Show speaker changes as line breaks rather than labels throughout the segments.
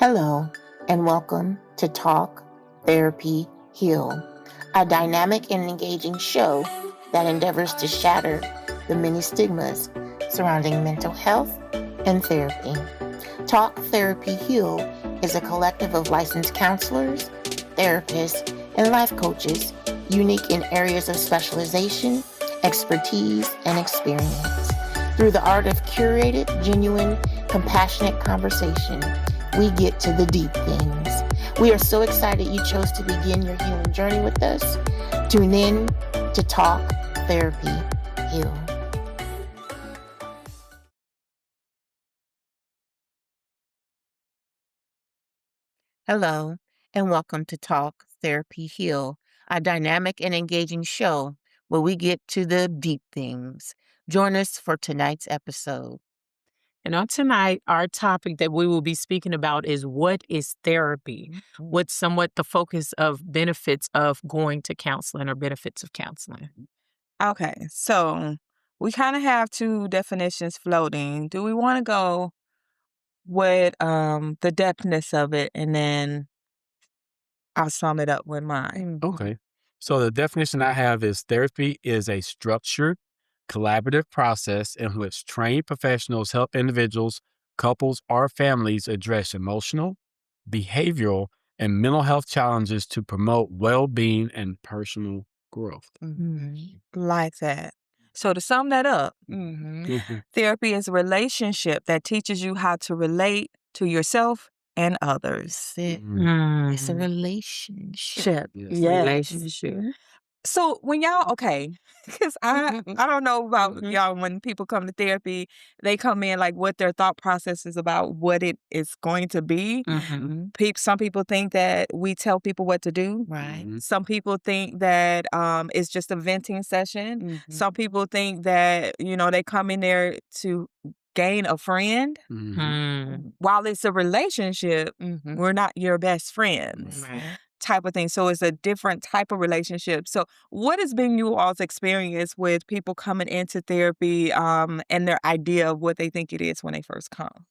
Hello, and welcome to Talk, Therapy, Heal, a dynamic and engaging show that endeavors to shatter the many stigmas surrounding mental health and therapy. Talk, Therapy, Heal is a collective of licensed counselors, therapists, and life coaches, unique in areas of specialization, expertise, and experience. Through the art of curated, genuine, compassionate conversation, we get to the deep things. We are so excited you chose to begin your healing journey with us. Tune in to Talk, Therapy, Heal. Hello, and welcome to Talk, Therapy, Heal, a dynamic and engaging show where we get to the deep things. Join us for tonight's episode.
And on tonight, our topic that we will be speaking about is what is therapy? What's somewhat the focus of benefits of going to counseling or benefits of counseling?
Okay, so we kind of have two definitions floating. Do we want to go with the depthness of it, and then I'll sum it up with mine?
Okay. So the definition I have is therapy is a structured, collaborative process in which trained professionals help individuals, couples, or families address emotional, behavioral, and mental health challenges to promote well-being and personal growth.
Like that. So to sum that up, therapy is a relationship that teaches you how to relate to yourself and others.
It's a relationship.
Yes.
Relationship.
So when y'all, okay, because I don't know about y'all, when people come to therapy, they come in like what their thought process is about what it is going to be. Some people think that we tell people what to do.
Right.
Some people think that it's just a venting session. Some people think that, they come in there to gain a friend. While it's a relationship, we're not your best friends.
Right.
Type of thing. So it's a different type of relationship. So what has been you all's experience with people coming into therapy and their idea of what they think it is when they first come?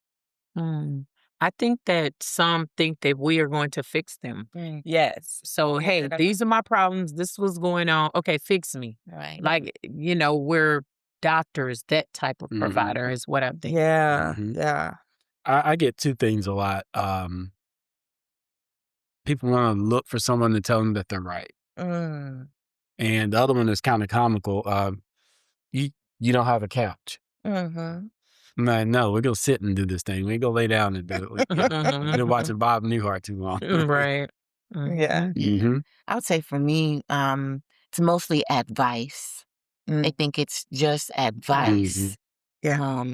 I think that some think that we are going to fix them.
Yes.
So, hey, these are my problems. This was going on. Okay, fix me.
Right.
Like, we're doctors, that type of provider is what I'm thinking.
Yeah. Yeah.
I get two things a lot. People want to look for someone to tell them that they're right. And the other one is kind of comical. You don't have a couch. I'm like, no, we're going to sit and do this thing. We ain't going to lay down and do it. We've been watching Bob Newhart too long.
Right.
Yeah.
I would say for me, it's mostly advice. I think it's just advice.
Yeah.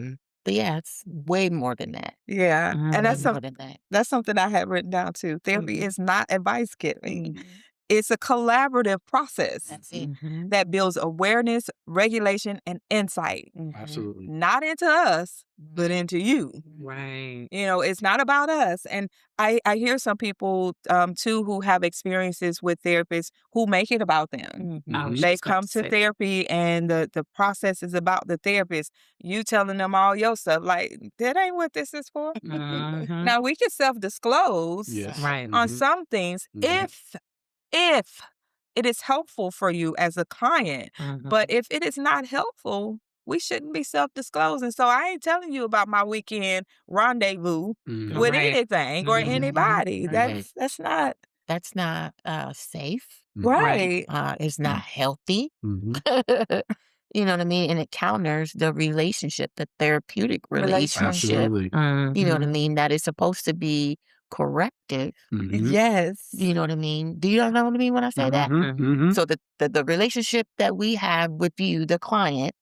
But yeah, it's way more than that.
Yeah. And
Way more than that.
that's something I have written down too. Therapy is not advice giving. It's a collaborative process
That's it.
that builds awareness, regulation, and insight.
Absolutely.
Not into us, but into you.
Right.
It's not about us. And I hear some people too who have experiences with therapists who make it about them. They come to therapy and the process is about the therapist. You telling them all your stuff, like, that ain't what this is for. Now we can self-disclose
Right.
on some things if it is helpful for you as a client. But if it is not helpful, we shouldn't be self-disclosing. So I ain't telling you about my weekend rendezvous with anything or anybody. That's not
safe.
right.
It's not healthy. You know what I mean? And it counters the relationship, the therapeutic relationship.
Absolutely.
You know what I mean? That is supposed to be corrective.
Yes.
You know what I mean? Do you know what I mean when I say that? So the relationship that we have with you, the client,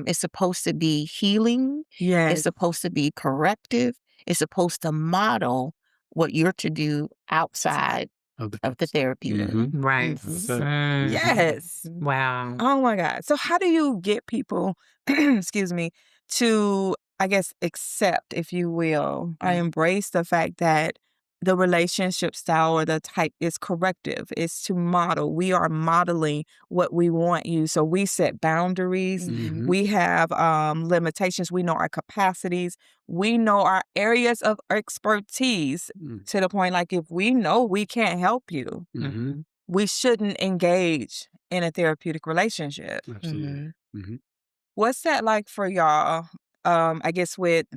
is supposed to be healing.
Yes.
It's supposed to be corrective. It's supposed to model what you're to do outside of the therapy room.
Right.
Yes.
Wow.
Oh my God. So how do you get people, excuse me, to, I guess, accept, if you will, I embrace the fact that the relationship style or the type is corrective. It's to model. We are modeling what we want you. So we set boundaries.
Mhm.
We have limitations. We know our capacities. We know our areas of expertise
Mm.
to the point like if we know we can't help you,
Mhm.
we shouldn't engage in a therapeutic relationship.
Absolutely. Mhm.
What's that like for y'all? I guess with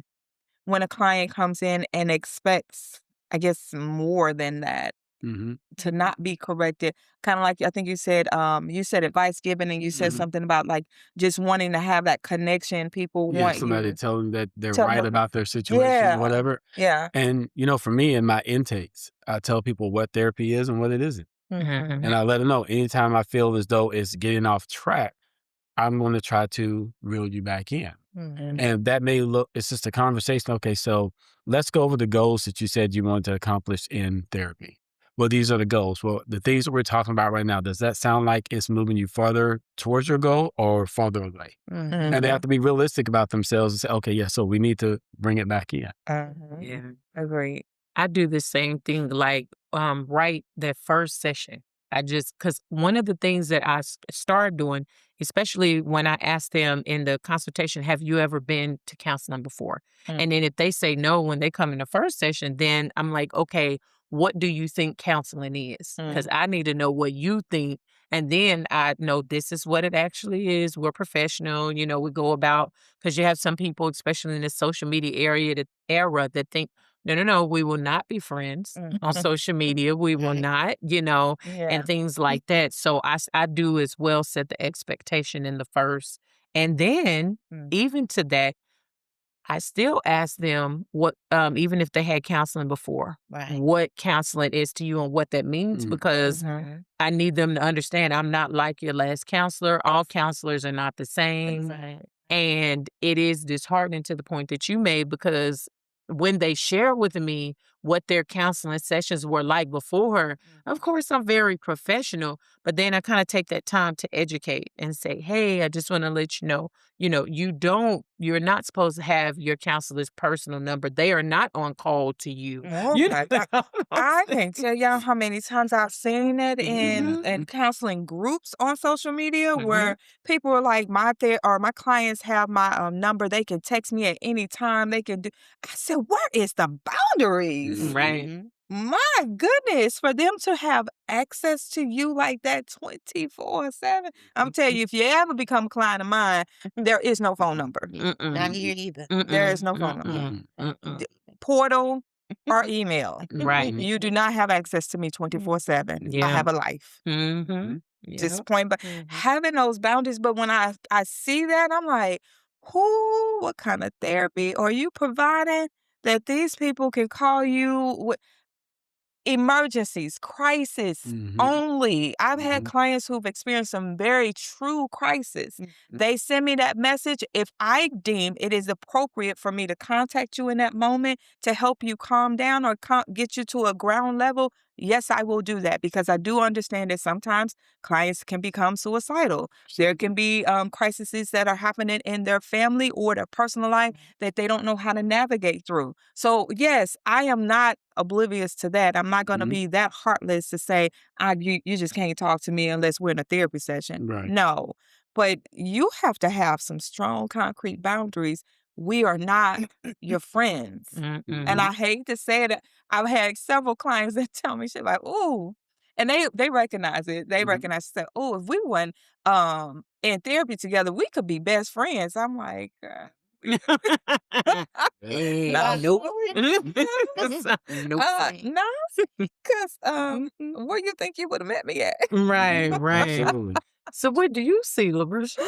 when a client comes in and expects, I guess, more than that
Mhm.
to not be corrected. Kind of like I think you said advice given and you said
Mhm.
something about like just wanting to have that connection. People
Yeah,
want
somebody
you
tell them that they're
to
right
help.
about their situation or
Yeah.
whatever.
Yeah.
And, for me in my intakes, I tell people what therapy is and what it isn't.
Mhm.
And I let them know anytime I feel as though it's getting off track, I'm going to try to reel you back in.
Mhm.
And that may look, it's just a conversation. Okay, so let's go over the goals that you said you wanted to accomplish in therapy. Well, these are the goals. Well, the things that we're talking about right now, does that sound like it's moving you further towards your goal or farther away? And they have to be realistic about themselves and say, okay, yeah, so we need to bring it back in.
Yeah.
Agreed.
I do the same thing, like, right that first session. Because one of the things that I started doing, especially when I ask them in the consultation, have you ever been to counseling before? And then if they say no when they come in the first session, then I'm like, okay, what do you think counseling is? Because I need to know what you think. And then I know this is what it actually is. We're professional, we go about, because you have some people, especially in the social media era that think, no, we will not be friends on social media. We will not,
Yeah.
and things like that. So I do as well set the expectation in the first. And then even to that, I still ask them what, even if they had counseling before, what counseling is to you and what that means, because I need them to understand I'm not like your last counselor. All counselors are not the same. And it is disheartening to the point that you made, because when they share with me what their counseling sessions were like before, of course, I'm very professional, but then I kind of take that time to educate and say, hey, I just want to let you know, you're not supposed to have your counselor's personal number. They are not on call to you.
Oh
You
my
know
God.
what I'm
I
saying?
can't tell y'all how many times I've seen it in counseling groups on social media where people are like, my clients have my number. They can text me at any time. They can do. I said, where is the boundaries?
Right.
My goodness, for them to have access to you like that 24/7. I'm telling you, if you ever become a client of mine, there is no phone number.
Not here either.
There is no phone number. Portal or email.
Right.
You do not have access to me 24/7. I
Yeah.
have a life. Just point, but having those boundaries. But when I see that, I'm like, what kind of therapy are you providing that these people can call you with emergencies, crisis only? I've had clients who've experienced some very true crisis. They send me that message. If I deem it is appropriate for me to contact you in that moment to help you calm down or get you to a ground level, yes, I will do that, because I do understand that sometimes clients can become suicidal. There can be crises that are happening in their family or their personal life that they don't know how to navigate through. So yes, I am not oblivious to that. I'm not going to be that heartless to say, you just can't talk to me unless we're in a therapy session.
Right.
No, but you have to have some strong, concrete boundaries. We are not your friends. And I hate to say it. I've had several clients that tell me shit like, ooh, and they recognize it. They recognize that, oh, if we went in therapy together, we could be best friends. I'm like,
Nope.
no, because where you think you would have met me at?
Right.
Absolutely.
So what do you see, LaBrisha?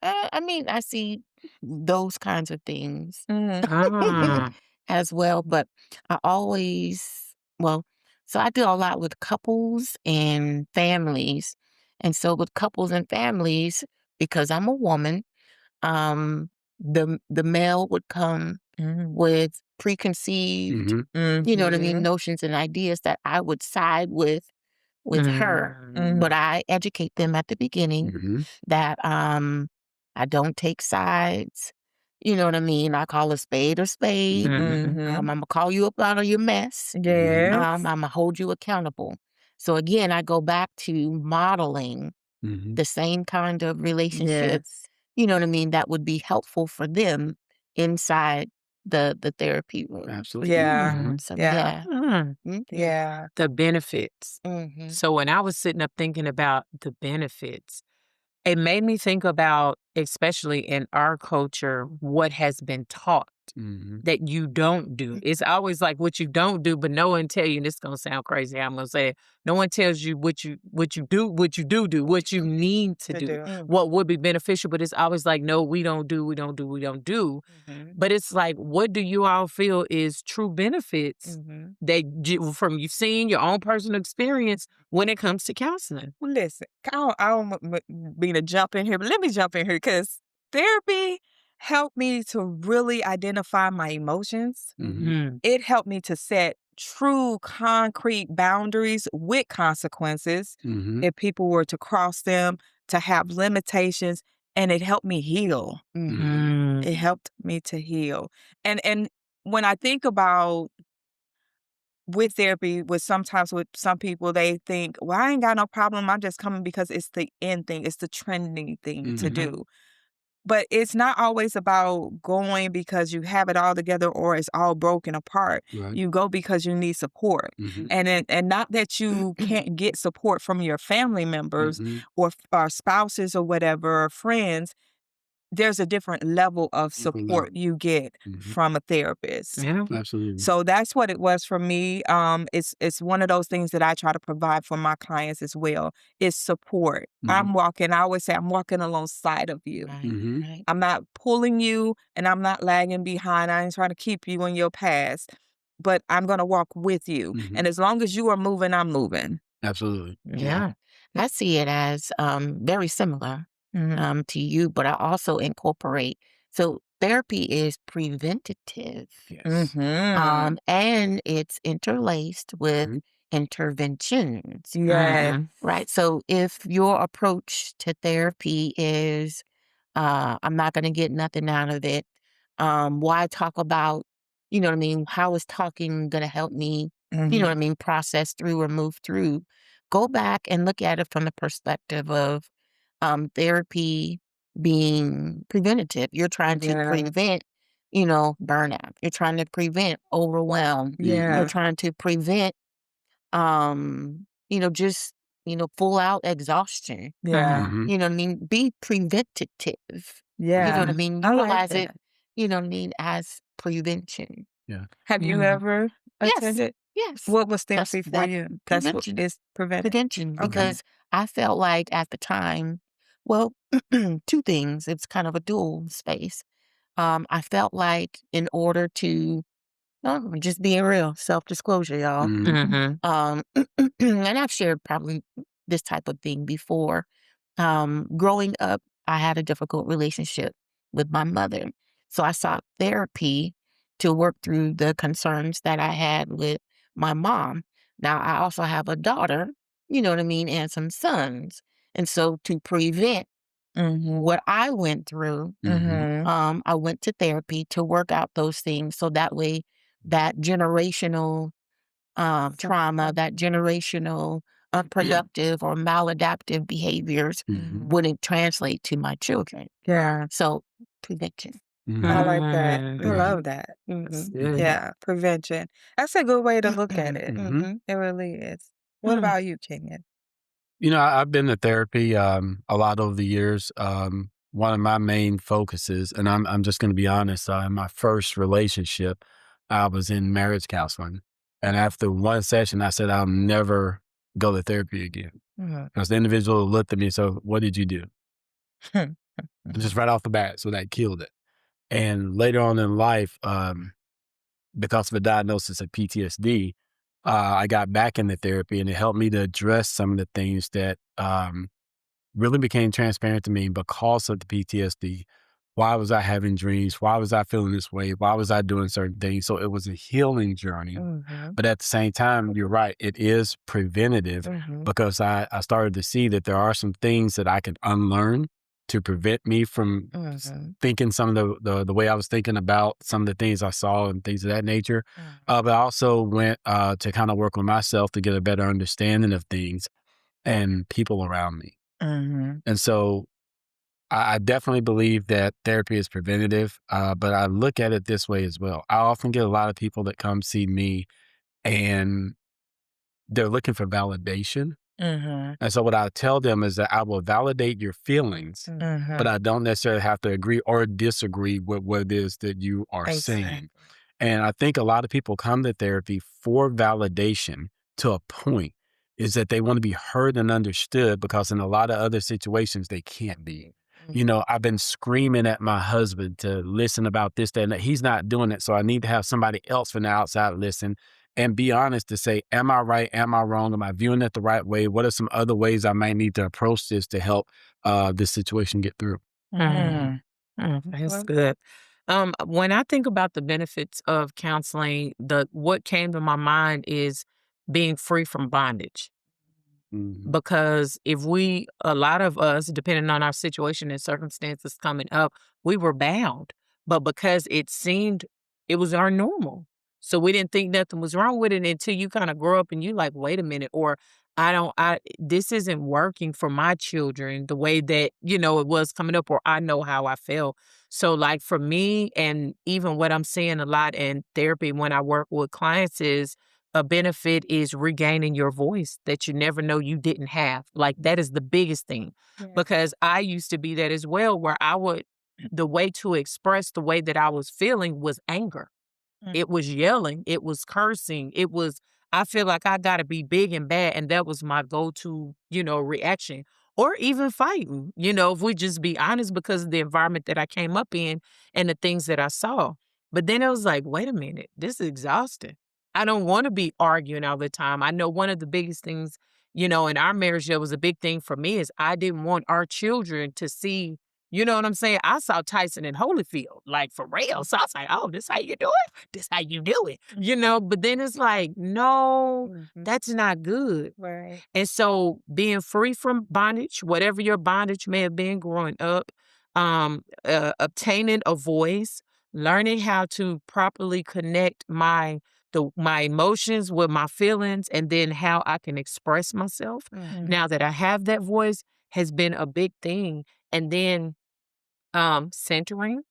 I mean, I see those kinds of things
Ah.
as well, but I always, well, so I deal a lot with couples and families. And so with couples and families, because I'm a woman, the male would come with preconceived, you know what I mean, notions and ideas that I would side with her. But I educate them at the beginning that I don't take sides. You know what I mean? I call a spade a spade. I'm going to call you up out of your mess.
Yes.
I'm going to hold you accountable. So again, I go back to modeling the same kind of relationship,
Yes.
you know what I mean, that would be helpful for them inside the therapy room.
Absolutely.
Yeah.
So
Yeah.
yeah.
The benefits.
Mhm.
So when I was sitting up thinking about the benefits, it made me think about, especially in our culture, what has been taught that you don't do. It's always like what you don't do, but no one tell you, and this is gonna sound crazy, I'm gonna say it. No one tells you what you do, what you do, what you need to do, what would be beneficial, but it's always like, no, we don't do. But it's like, what do you all feel is true benefits that from you've seen your own personal experience when it comes to counseling?
Well, listen, I don't mean to jump in here, but let me jump in here because therapy helped me to really identify my emotions. It helped me to set true concrete boundaries with consequences if people were to cross them, to have limitations, and it helped me heal. It helped me to heal. And when I think about with therapy, sometimes with some people, they think, well, I ain't got no problem. I'm just coming because it's the end thing. It's the trending thing to do. But it's not always about going because you have it all together or it's all broken apart.
Right.
You go because you need support. And not that you can't get support from your family members or spouses or whatever, or friends. There's a different level of support you get from a therapist.
Yeah.
Absolutely.
So that's what it was for me. It's one of those things that I try to provide for my clients as well. Is support. I always say I'm walking alongside of you.
Right.
I'm not pulling you and I'm not lagging behind. I ain't trying to keep you in your past, but I'm going to walk with you. And as long as you are moving, I'm moving.
Absolutely.
Yeah. I see it as very similar to you, but I also incorporate. So therapy is preventative,
Yes.
and it's interlaced with interventions.
Yes.
Right. So if your approach to therapy is, I'm not going to get nothing out of it, why talk about, you know what I mean? How is talking going to help me, you know what I mean, process through or move through? Go back and look at it from the perspective of therapy being preventative. You're trying to prevent, burnout. You're trying to prevent overwhelm. You're trying to prevent, just, full out exhaustion.
Yeah.
You know what I mean? Be preventative.
Yeah.
You know what I mean?
I like
Utilize it,
that.
you know what I mean, as prevention.
Yeah.
Have you ever attended?
Yes.
What was
That's
therapy for
that
you? That's what
prevention.
is preventive.
Prevention.
Okay.
Because I felt like at the time, well, two things. It's kind of a dual space. I felt like in order to, just being real, self-disclosure, y'all. And I've shared probably this type of thing before. Growing up, I had a difficult relationship with my mother. So I sought therapy to work through the concerns that I had with my mom. Now, I also have a daughter, you know what I mean, and some sons. And so to prevent what I went through, I went to therapy to work out those things. So that way, that generational trauma, that generational unproductive or maladaptive behaviors wouldn't translate to my children.
Yeah.
So prevention.
I like that. I love that. Yeah. Prevention. That's a good way to look at it. It really is. What about you, Kenyon?
I've been to therapy a lot over the years. One of my main focuses, and I'm just going to be honest, in my first relationship, I was in marriage counseling. And after one session, I said, I'll never go to therapy again. Because the individual looked at me and said, what did you do? Just right off the bat. So that killed it. And later on in life, because of a diagnosis of PTSD, I got back into therapy, and it helped me to address some of the things that really became transparent to me because of the PTSD. Why was I having dreams? Why was I feeling this way? Why was I doing certain things? So it was a healing journey. But at the same time, you're right, it is preventative because I started to see that there are some things that I can unlearn to prevent me from thinking some of the way I was thinking about some of the things I saw and things of that nature. But I also went to kind of work on myself to get a better understanding of things and people around me. And so I definitely believe that therapy is preventative, but I look at it this way as well. I often get a lot of people that come see me and they're looking for validation. And so what I tell them is that I will validate your feelings, but I don't necessarily have to agree or disagree with what it is that you are saying. And I think a lot of people come to therapy for validation to a point, is that they want to be heard and understood, because in a lot of other situations, they can't be. You know, I've been screaming at my husband to listen about this, that, and that. He's not doing it. So I need to have somebody else from the outside listen and be honest to say, am I right? Am I wrong? Am I viewing it the right way? What are some other ways I might need to approach this to help this situation get through?
That's good. When I think about the benefits of counseling, what came to my mind is being free from bondage. Because a lot of us, depending on our situation and circumstances coming up, we were bound. But because it was our normal. So we didn't think nothing was wrong with it until you kind of grow up and you like, wait a minute, or this isn't working for my children the way that, it was coming up, or I know how I felt. So like for me, and even what I'm seeing a lot in therapy when I work with clients, is a benefit is regaining your voice that you never know you didn't have. Like that is the biggest thing, because I used to be that as well, where the way to express the way that I was feeling was anger. It was yelling. It was cursing. I feel like I got to be big and bad. And that was my go-to, reaction, or even fighting, if we just be honest, because of the environment that I came up in and the things that I saw. But then it was like, wait a minute, this is exhausting. I don't want to be arguing all the time. I know one of the biggest things, in our marriage that was a big thing for me is I didn't want our children to see. You know what I'm saying? I saw Tyson in Holyfield, like for real. So I was like, oh, this how you do it? This how you do it. But then it's like, no, that's not good.
Right.
And so being free from bondage, whatever your bondage may have been growing up, obtaining a voice, learning how to properly connect my emotions with my feelings, and then how I can express myself now that I have that voice has been a big thing. And then centering,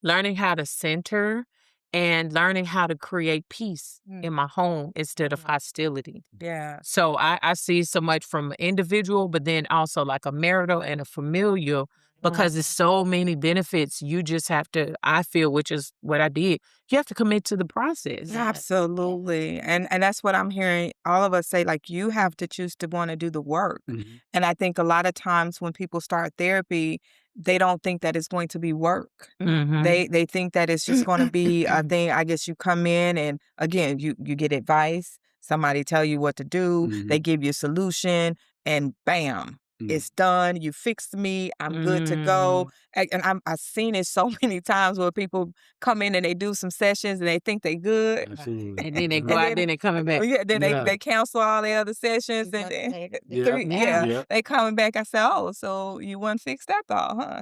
learning how to center, and learning how to create peace in my home instead of hostility.
Yeah.
So I see so much from an individual, but then also like a marital and a familial, because there's so many benefits. You just have to, I feel, which is what I did, you have to commit to the process.
Absolutely. And that's what I'm hearing all of us say, like, you have to choose to want to do the work. And I think a lot of times when people start therapy, they don't think that it's going to be work. They think that it's just going to be a thing. I guess you come in and again, you get advice. Somebody tell you what to do. They give you a solution and bam, it's done. You fixed me. I'm good to go. And I've seen it so many times where people come in and they do some sessions and they think they good.
Absolutely.
And then they go out, then they coming back.
Yeah, then they cancel all the other sessions. And then they coming back. I said, oh, so you weren't fixed after all, huh?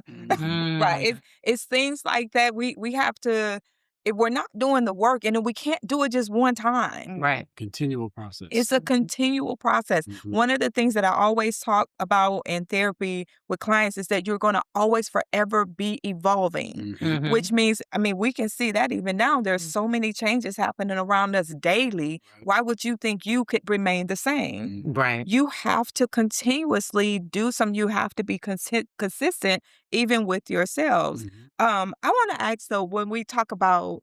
Right. It's things like that. We have to, if we're not doing the work, and then we can't do it just one time.
Right.
Continual process.
It's a continual process. One of the things that I always talk about in therapy with clients is that you're going to always forever be evolving, which means, we can see that even now. There's so many changes happening around us daily. Why would you think you could remain the same?
Right.
You have to continuously do something. You have to be consistent, even with yourselves. I want to ask, though, when we're talking about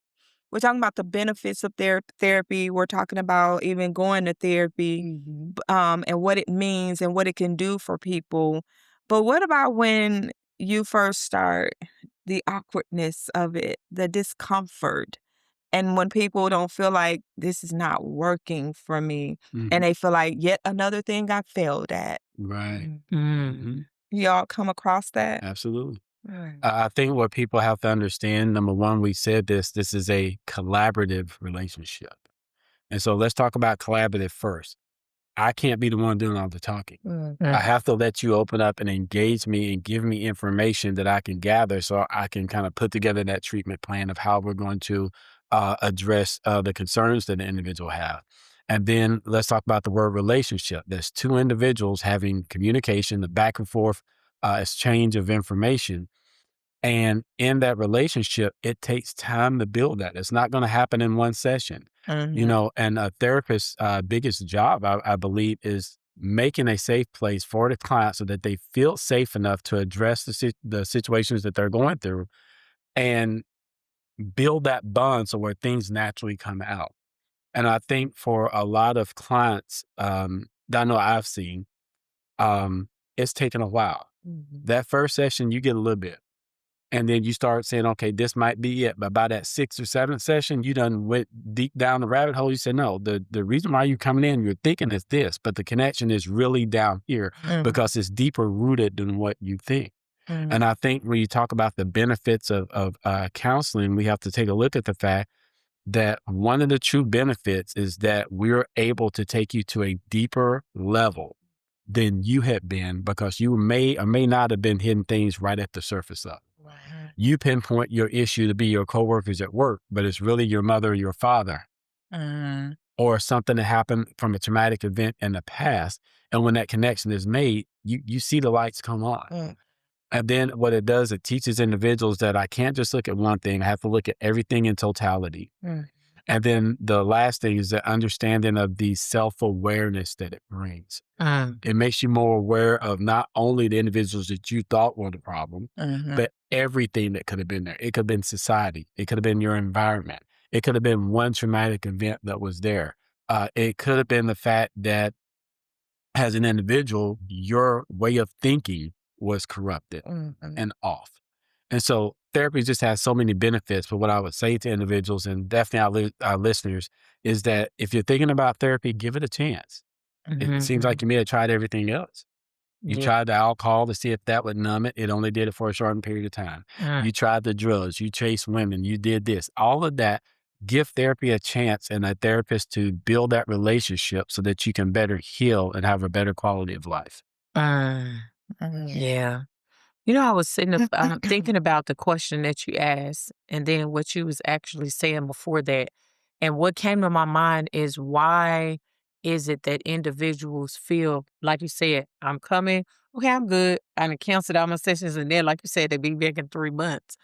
the benefits of therapy. We're talking about even going to therapy, and what it means and what it can do for people. But what about when you first start, the awkwardness of it, the discomfort, and when people don't feel like this is not working for me, and they feel like yet another thing I failed at.
Right.
Y'all come across that?
Absolutely. I think what people have to understand, number one, we said this is a collaborative relationship. And so let's talk about collaborative first. I can't be the one doing all the talking. I have to let you open up and engage me and give me information that I can gather so I can kind of put together that treatment plan of how we're going to address the concerns that the individual have. And then let's talk about the word relationship. There's two individuals having communication, the back and forth exchange of information. And in that relationship, it takes time to build that. It's not going to happen in one session, and a therapist's biggest job, I believe, is making a safe place for the client so that they feel safe enough to address the situations that they're going through and build that bond so where things naturally come out. And I think for a lot of clients that I know I've seen, it's taken a while. That first session, you get a little bit. And then you start saying, okay, this might be it. But by that 6th or 7th session, you done went deep down the rabbit hole. You said, no, the reason why you're coming in, you're thinking is this, but the connection is really down here because it's deeper rooted than what you think. And I think when you talk about the benefits of counseling, we have to take a look at the fact that one of the true benefits is that we're able to take you to a deeper level than you had been because you may or may not have been hitting things right at the surface of. You pinpoint your issue to be your coworkers at work, but it's really your mother or your father or something that happened from a traumatic event in the past. And when that connection is made, you see the lights come on. And then what it does, it teaches individuals that I can't just look at one thing. I have to look at everything in totality. And then the last thing is the understanding of the self-awareness that it brings. It makes you more aware of not only the individuals that you thought were the problem, but everything that could have been there. It could have been society. It could have been your environment. It could have been one traumatic event that was there. It could have been the fact that as an individual, your way of thinking was corrupted and off. And so therapy just has so many benefits. But what I would say to individuals and definitely our listeners is that if you're thinking about therapy, give it a chance. It seems like you may have tried everything else. You tried the alcohol to see if that would numb it. It only did it for a short period of time. You tried the drugs. You chased women. You did this. All of that. Give therapy a chance and a therapist to build that relationship so that you can better heal and have a better quality of life.
Yeah. I was thinking about the question that you asked and then what you was actually saying before that. And what came to my mind is why is it that individuals feel, like you said, I'm coming, okay, I'm good. I done canceled all my sessions and then, like you said, they be back in 3 months.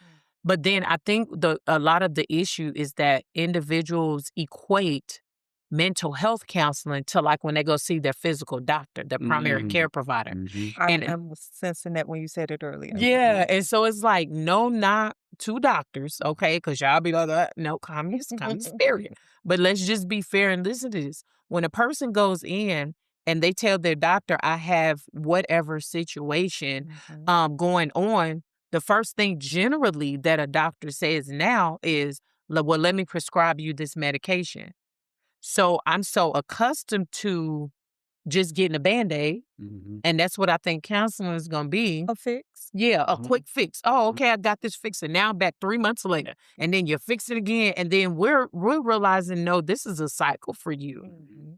But then I think a lot of the issue is that individuals equate mental health counseling to like when they go see their physical doctor, their primary care provider.
I was sensing that when you said it earlier.
Yeah. And so it's like, no, not two doctors, okay? Because y'all be like, no, calm your spirit. But let's just be fair and listen to this. When a person goes in and they tell their doctor, I have whatever situation going on, the first thing generally that a doctor says now is, well, let me prescribe you this medication. So I'm so accustomed to just getting a Band-Aid. And that's what I think counseling is going to be.
A fix?
Yeah, a quick fix. Oh, okay, I got this fix. And now I'm back 3 months later. And then you fix it again. And then we're realizing, no, this is a cycle for you.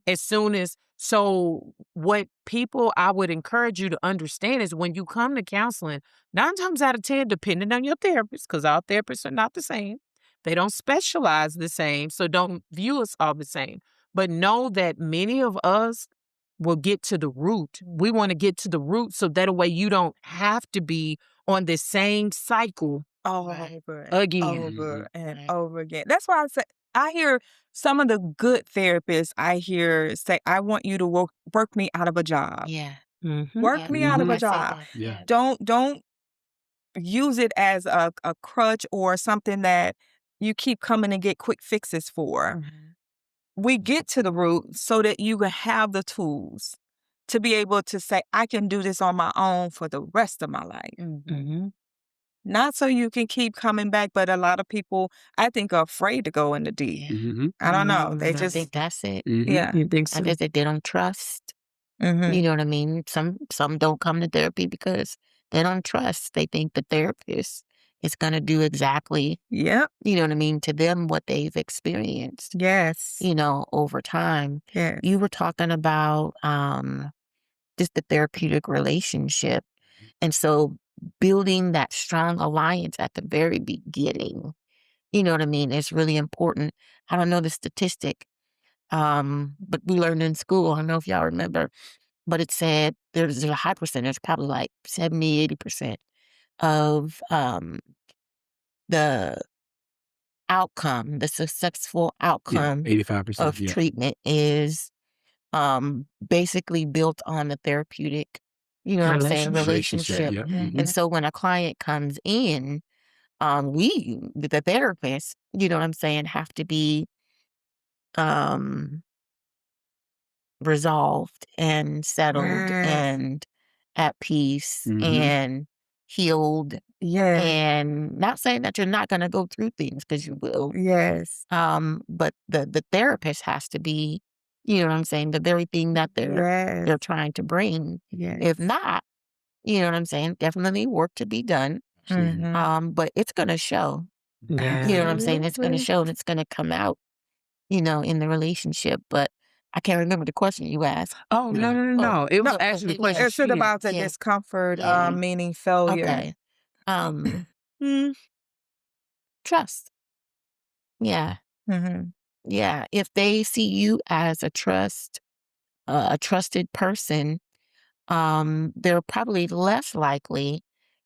As soon as, so what people I would encourage you to understand is when you come to counseling, 9 times out of 10, depending on your therapist, because our therapists are not the same. They don't specialize the same. So don't view us all the same. But know that many of us will get to the root. We want to get to the root so that way you don't have to be on the same cycle
over
again.
and over again. That's why I say I hear some of the good therapists I hear say, I want you to work me out of a job.
Yeah.
Work me out of a job. Don't use it as a crutch or something that you keep coming and get quick fixes for. We get to the root so that you can have the tools to be able to say, I can do this on my own for the rest of my life. Not so you can keep coming back, but a lot of people, I think, are afraid to go in the deep. I don't know. They just
I think that's it.
Yeah.
You think so?
I guess that they don't trust. You know what I mean? Some don't come to therapy because they don't trust. They think the therapist it's going to do exactly,
Yep.
you know what I mean, to them what they've experienced,
Yes.
you know, over time.
Yes.
You were talking about just the therapeutic relationship. And so building that strong alliance at the very beginning, you know what I mean, is really important. I don't know the statistic, but we learned in school, I don't know if y'all remember, but it said there's a high percentage, probably like 70-80% of the outcome, the successful
Yeah,
outcome
85%.
of treatment is basically built on the therapeutic, you know what I'm saying, relationship.
Yeah.
And so when a client comes in, we, the therapist, you know what I'm saying, have to be resolved and settled
Yes.
and at peace
Mhm.
and healed.
Yes.
And not saying that you're not going to go through things, because you will.
Yes.
But the therapist has to be, you know what I'm saying, the very thing that they're
Yes.
trying to bring.
Yes.
If not, you know what I'm saying, definitely work to be done. But it's going to show.
Yeah.
You know what I'm saying? It's going to
Absolutely.
show and it's going to come out, you know, in the relationship. But I can't remember the question you asked.
Oh,
Yeah.
no. It was
No,
actually the
yeah.
question.
Is it
she-
about the
Yeah.
discomfort,
Yeah.
meaning failure?
Okay. Trust. Yeah.
Mm-hmm.
Yeah. If they see you as a trusted person, they're probably less likely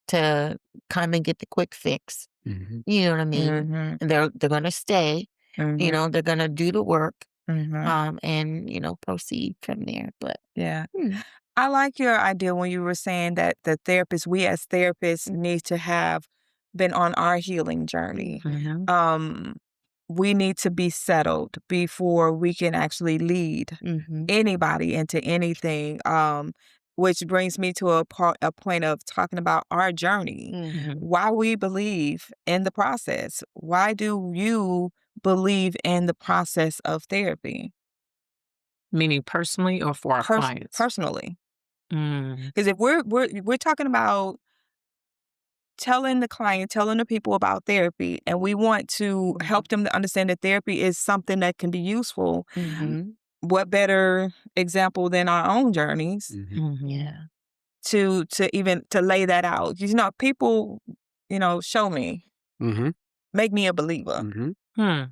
to come and get the quick fix.
Mhm.
You know what I mean?
Mm-hmm.
And they're gonna stay. You know, they're gonna do the work.
Mm-hmm.
And you know, proceed from there. But
Yeah.
hmm,
I like your idea when you were saying that we as therapists need to have been on our healing journey.
Mhm.
We need to be settled before we can actually lead anybody into anything. Which brings me to a point of talking about our journey,
Mhm.
why we believe in the process. Why do you believe in the process of therapy?
Meaning personally or for our clients?
Personally.
Mm.
Because if we're talking about telling the people about therapy, and we want to help them to understand that therapy is something that can be useful, what better example than our own journeys
yeah.
to even to lay that out? You know, people, show me,
Mhm.
make me a believer.
Mhm.
Hmm.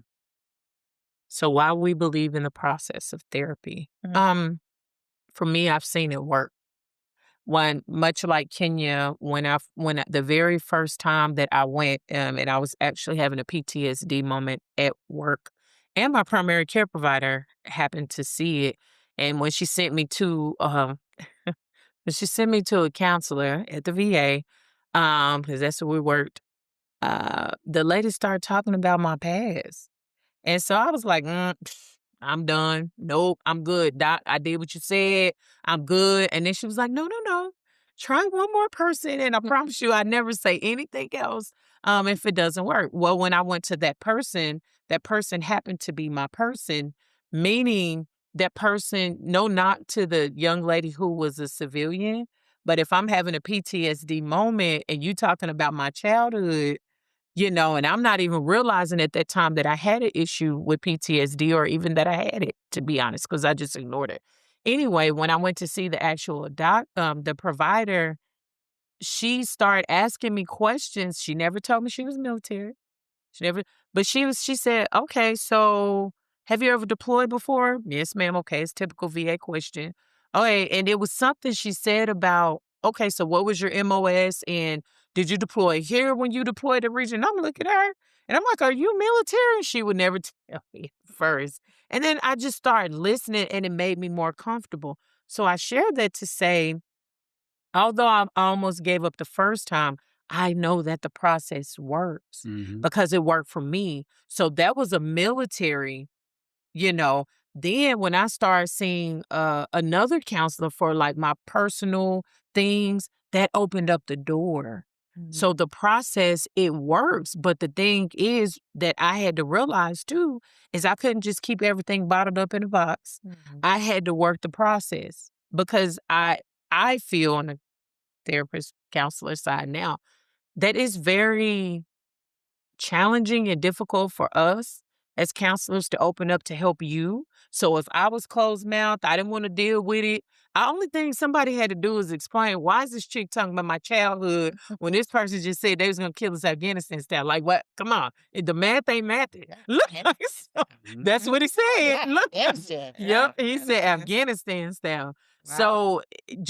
So why we believe in the process of therapy? For me, I've seen it work. When much like Kenya, the very first time that I went, and I was actually having a PTSD moment at work, and my primary care provider happened to see it, and when she sent me to a counselor at the VA, because that's where we worked. The lady started talking about my past. And so I was like, I'm done. Nope, I'm good. Doc, I did what you said. I'm good. And then she was like, no. Try one more person. And I promise you, I never say anything else if it doesn't work. Well, when I went to that person happened to be my person, meaning that person, no knock to the young lady who was a civilian. But if I'm having a PTSD moment and you talking about my childhood, and I'm not even realizing at that time that I had an issue with PTSD or even that I had it, to be honest, because I just ignored it. Anyway, when I went to see the actual the provider, she started asking me questions. She never told me she was military. She never, but she said, okay, so have you ever deployed before? Yes, ma'am. Okay, it's typical VA question. Okay, and it was something she said about, okay, so what was your MOS and did you deploy here when you deployed the region? I'm looking at her and I'm like, are you military? And she would never tell me first. And then I just started listening and it made me more comfortable. So I shared that to say, although I almost gave up the first time, I know that the process works
Mhm.
because it worked for me. So that was a military, you know. Then when I started seeing another counselor for like my personal things, that opened up the door. So the process, it works. But the thing is that I had to realize too, is I couldn't just keep everything bottled up in a box. I had to work the process because I feel on the therapist counselor side now that is very challenging and difficult for us as counselors to open up to help you. So if I was closed mouthed, I didn't want to deal with it. The only thing somebody had to do is explain, why is this chick talking about my childhood when this person just said they was going to kill us Afghanistan style? Like, what? Come on. The math ain't math. Look, so that's what he said.
Yeah,
Look.
Afghanistan.
Yep, he said Afghanistan style.
Wow.
So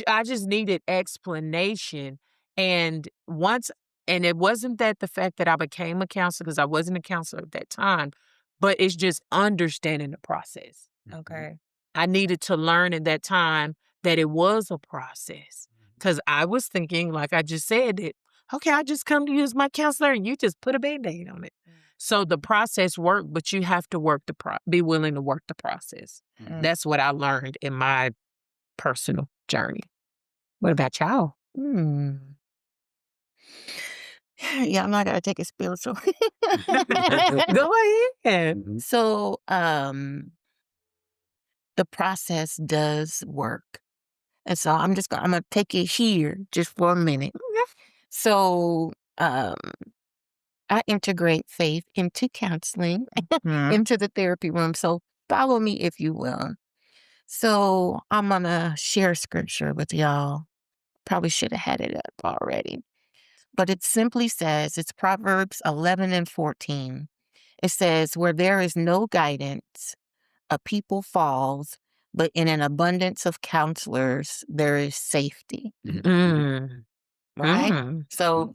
I just needed explanation. And it wasn't that the fact that I became a counselor, because I wasn't a counselor at that time, but it's just understanding the process.
Okay.
I needed to learn in that time that it was a process, because I was thinking, like I just said, that, okay, I just come to you as my counselor and you just put a Band-Aid on it. So the process worked, but you have to be willing to work the process. That's what I learned in my personal journey. What about y'all?
Yeah, I'm not gonna take a spiritual.
Go ahead.
So, the process does work, and so I'm gonna take it here just for a minute. So, I integrate faith into counseling, into the therapy room. So follow me, if you will. So I'm gonna share scripture with y'all. Probably should have had it up already. But it simply says, it's Proverbs 11 and 14. It says, where there is no guidance, a people falls, but in an abundance of counselors, there is safety. Right? So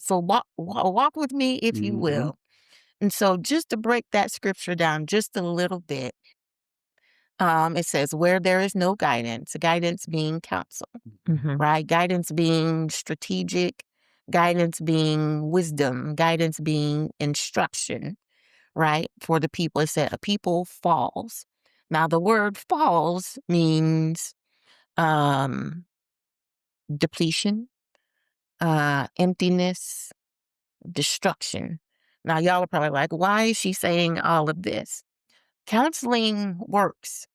walk with me, if you will. And so just to break that scripture down just a little bit, it says, where there is no guidance being counsel, right? Guidance being strategic, guidance being wisdom, guidance being instruction, right? For the people, it said a people falls. Now the word falls means depletion, emptiness, destruction. Now y'all are probably like, why is she saying all of this? Counseling works,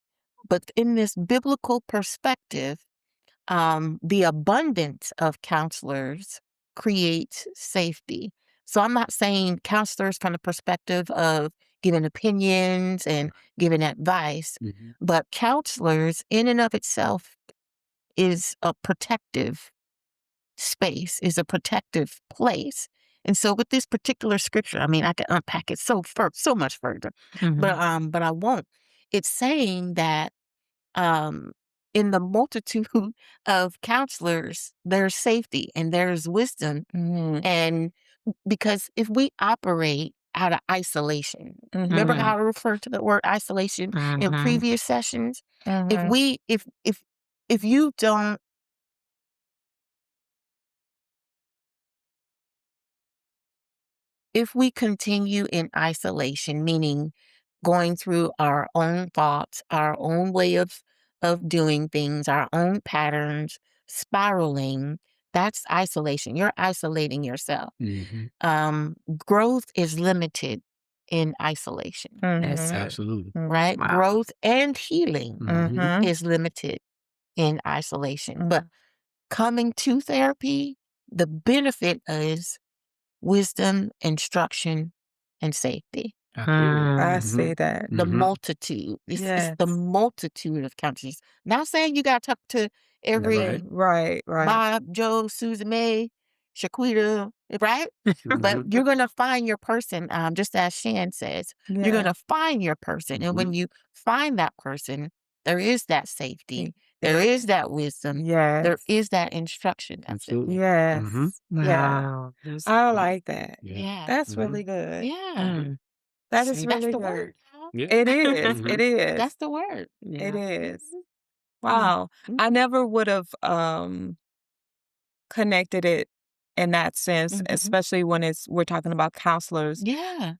but in this biblical perspective, the abundance of counselors creates safety. So I'm not saying counselors from the perspective of giving opinions and giving advice, but counselors in and of itself is a protective space, is a protective place. And so with this particular scripture, I mean, I could unpack it so much further, but I won't. It's saying that in the multitude of counselors, there's safety and there's wisdom. And because if we operate out of isolation, remember how I referred to the word isolation in previous sessions? If you don't, if we continue in isolation, meaning going through our own thoughts, our own way of doing things, our own patterns, spiraling, that's isolation. You're isolating yourself. Growth is limited in isolation.
That's
Absolutely.
Right?
Wow.
Growth and healing is limited in isolation. But coming to therapy, the benefit is wisdom, instruction, and safety.
I see that.
The multitude. It's
Yes.
the multitude of counselors. Not saying you got to talk to every
Right.
Bob, Joe, Susan May, Shaquita, right? But you're going to find your person, just as Shan says. You're going to find your person. And when you find that person, there is that safety. There is that wisdom. There is that instruction. That's it.
Absolutely.
Yes. Yeah.
Wow.
I like that.
Yeah.
That's really good.
Yeah.
That is
See,
really
that's the
good.
word. Al.
Yeah.
It is. It is.
That's the word.
It is.
Mhm.
Wow. I never would have connected it in that sense, especially when we're talking about counselors,
Yeah.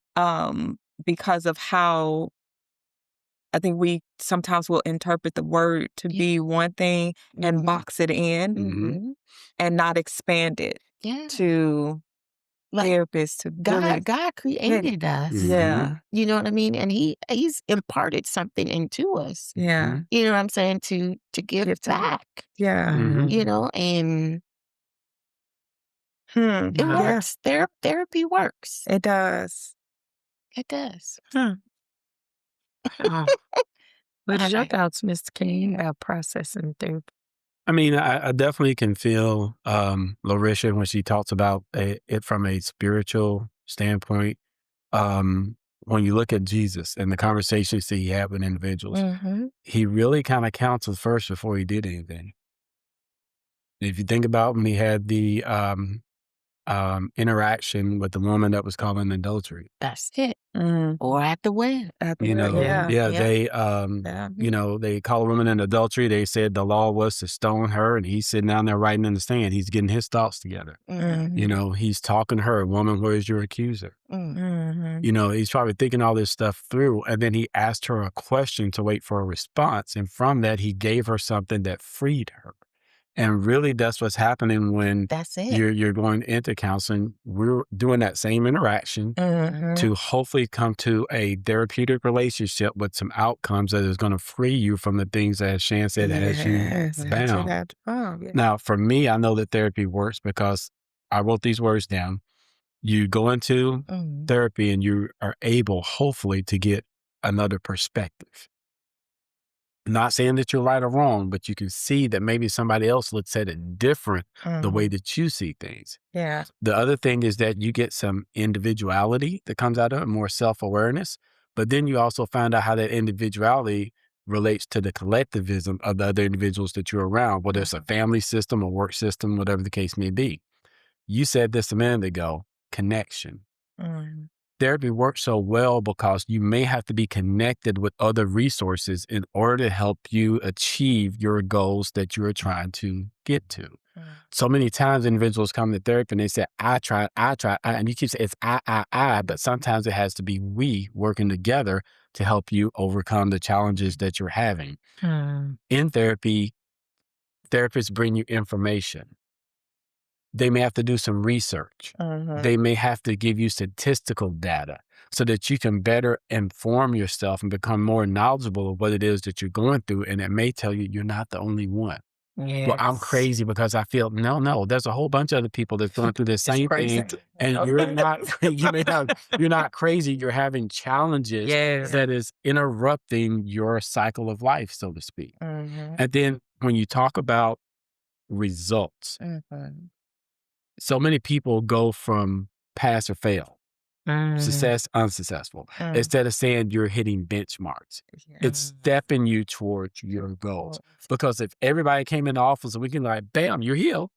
because of how I think we sometimes will interpret the word to be one thing and box it in and not expand it
Yeah.
to
Like
therapists to really.
God created us.
Yeah.
You know what I mean? And he's imparted something into us.
Yeah.
You know what I'm saying? To give
Give to-
back.
Yeah.
You know, and It
Yeah,
works. Therapy works.
it does.
It does.
Hmm.
Oh, what is your
Okay.
thoughts, Mr. King, about processing therapy?
I mean, I definitely can feel Larisha when she talks about it from a spiritual standpoint. When you look at Jesus and the conversations that he had with individuals, he really kind of counseled first before he did anything. If you think about when he had the interaction with the woman that was caught in adultery,
That's it.
Mm.
Or at the well.
you know,
Yeah.
they,
Yeah.
you know, they call a woman in adultery. They said the law was to stone her, and he's sitting down there writing in the stand. He's getting his thoughts together. You know, he's talking to her, woman, where is your accuser? You know, he's probably thinking all this stuff through. And then he asked her a question to wait for a response. And from that, he gave her something that freed her. And really, that's what's happening when
That's it.
you're going into counseling. We're doing that same interaction to hopefully come to a therapeutic relationship with some outcomes that is going to free you from the things that, as Shan said, has you bound. Now, for me, I know that therapy works because I wrote these words down. You go into therapy and you are able, hopefully, to get another perspective. Not saying that you're right or wrong, but you can see that maybe somebody else looks at it different the way that you see things.
Yeah.
The other thing is that you get some individuality that comes out of it, more self-awareness, but then you also find out how that individuality relates to the collectivism of the other individuals that you're around, whether it's a family system, a work system, whatever the case may be. You said this a minute ago, connection. Therapy works so well because you may have to be connected with other resources in order to help you achieve your goals that you're trying to get to. So many times individuals come to therapy and they say, I tried, and you keep saying it's I, but sometimes it has to be we working together to help you overcome the challenges that you're having. In therapy, therapists bring you information. They may have to do some research. They may have to give you statistical data so that you can better inform yourself and become more knowledgeable of what it is that you're going through. And it may tell you you're not the only one. Well, I'm crazy because I feel, no, there's a whole bunch of other people that's going through the same thing. And you're not, you're not crazy. You're having challenges that is interrupting your cycle of life, so to speak. And then when you talk about results, so many people go from pass or fail, success, unsuccessful, instead of saying you're hitting benchmarks. It's stepping you towards your goals. Because if everybody came into office and we can like, bam, you're healed,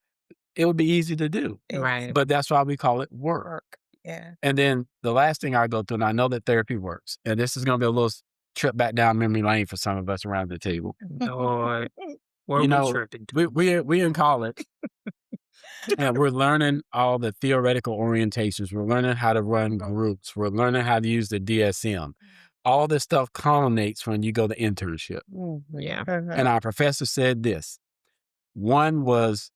it would be easy to do.
Right.
But that's why we call it work.
Yeah.
And then the last thing I go through, and I know that therapy works, and this is going to be a little trip back down memory lane for some of us around the table.
Lord, where
You
we
know,
tripping?
we in college. And we're learning all the theoretical orientations. We're learning how to run groups. We're learning how to use the DSM. All this stuff culminates when you go to internship.
Yeah.
And our professor said this. One was,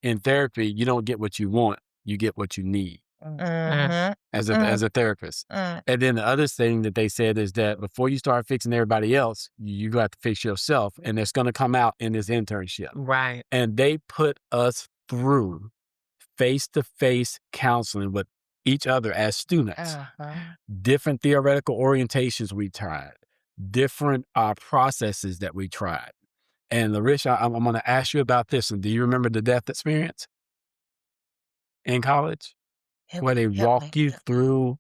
in therapy, you don't get what you want, you get what you need as a therapist. And then the other thing that they said is that before you start fixing everybody else, you got to fix yourself. And it's going to come out in this internship.
Right.
And they put us through face-to-face counseling with each other as students. Different theoretical orientations we tried, different processes that we tried. And Larisha, I'm going to ask you about this. And do you remember the death experience in college? Where they walk you through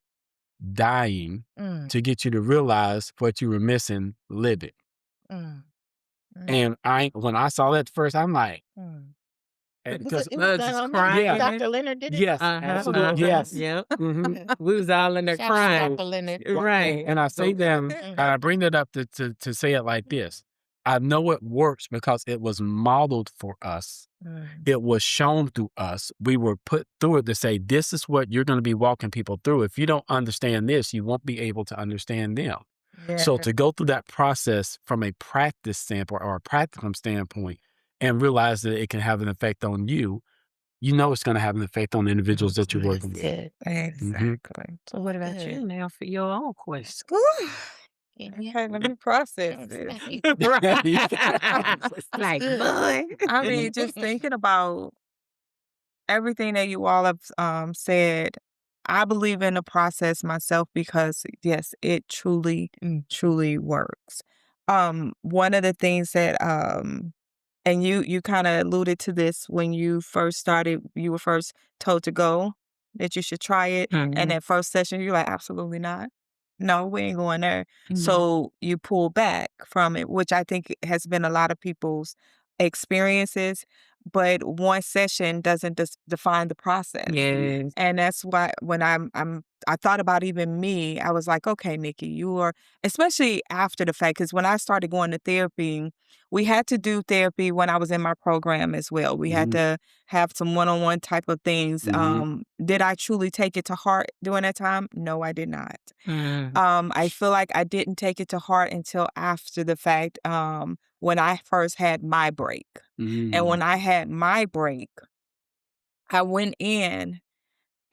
dying to get you to realize what you were missing living. And when I saw that first, I'm like,
Because
it was just crying.
Dr. Leonard did it.
yes, absolutely, yes.
Yep. We was all in there
Shout out
crying.
Dr. Leonard.
Right.
And I say them, and I bring it up to say it like this. I know it works because it was modeled for us. It was shown through us. We were put through it to say, this is what you're going to be walking people through. If you don't understand this, you won't be able to understand them. So to go through that process from a practice standpoint or a practicum standpoint and realize that it can have an effect on you, you know it's going to have an effect on the individuals that you're working with.
Exactly.
So what about you now for your own question?
Okay, let me process this.
Like, boy.
I mean, just thinking about Everything that you all have said, I believe in the process myself because yes, it truly, truly works. One of the things that and you kind of alluded to this when you first started, you were first told to go, that you should try it. And that first session, you're like, absolutely not. No, we ain't going there. So you pull back from it, which I think has been a lot of people's experiences. But one session doesn't define the process.
Yes.
And that's why when I thought about even me, I was like, okay, Nikki, you are, especially after the fact, because when I started going to therapy, we had to do therapy when I was in my program as well. We had to have some one-on-one type of things. Did I truly take it to heart during that time? No, I did not. I feel like I didn't take it to heart until after the fact, when I first had my break. And when I had my break, I went in,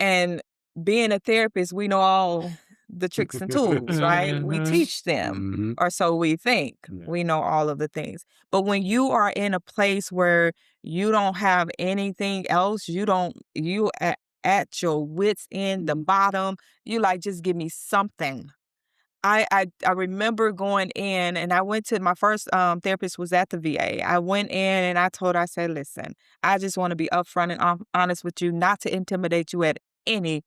and being a therapist, we know all the tricks and tools, right? We teach them, or so we think. We know all of the things. But when you are in a place where you don't have anything else, you at your wits end, the bottom, you like, just give me something. I remember going in, and I went to my first therapist was at the VA. I went in and I told her, I said, listen, I just want to be upfront and honest with you, not to intimidate you at any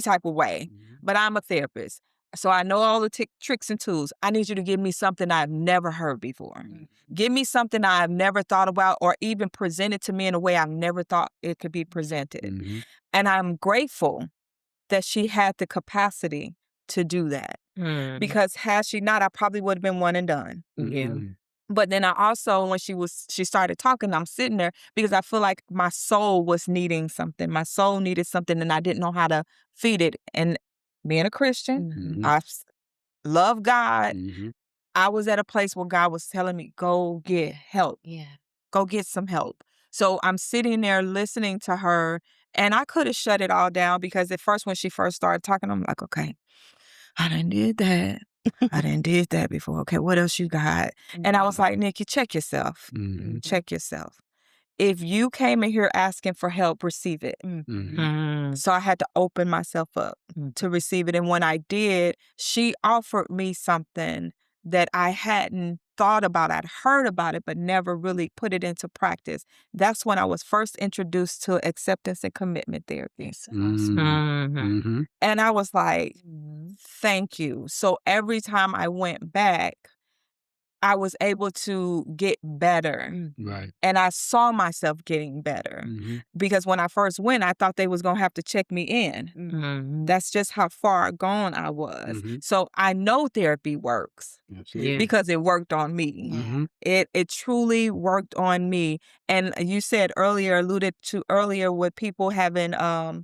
type of way, but I'm a therapist. So I know all the tricks and tools. I need you to give me something I've never heard before. Give me something I've never thought about, or even present it to me in a way I've never thought it could be presented. And I'm grateful that she had the capacity to do that. Because had she not, I probably would have been one and done. But then I also, when she started talking, I'm sitting there because I feel like my soul was needing something. My soul needed something, and I didn't know how to feed it. And being a Christian, I love God. I was at a place where God was telling me, go get help. Go get some help. So I'm sitting there listening to her, and I could have shut it all down because at first, when she first started talking, I'm like, okay, I done did that. I done did that before. Okay, what else you got? And I was like, Nikki, check yourself. Check yourself. If you came in here asking for help, receive it. So I had to open myself up to receive it. And when I did, she offered me something that I hadn't thought about. I'd heard about it, but never really put it into practice. That's when I was first introduced to acceptance and commitment therapy. And I was like, thank you. So every time I went back, I was able to get better.
Right.
And I saw myself getting better. Because when I first went, I thought they was going to have to check me in. That's just how far gone I was. So I know therapy works because it worked on me. It truly worked on me. And you said earlier, alluded to earlier, with people having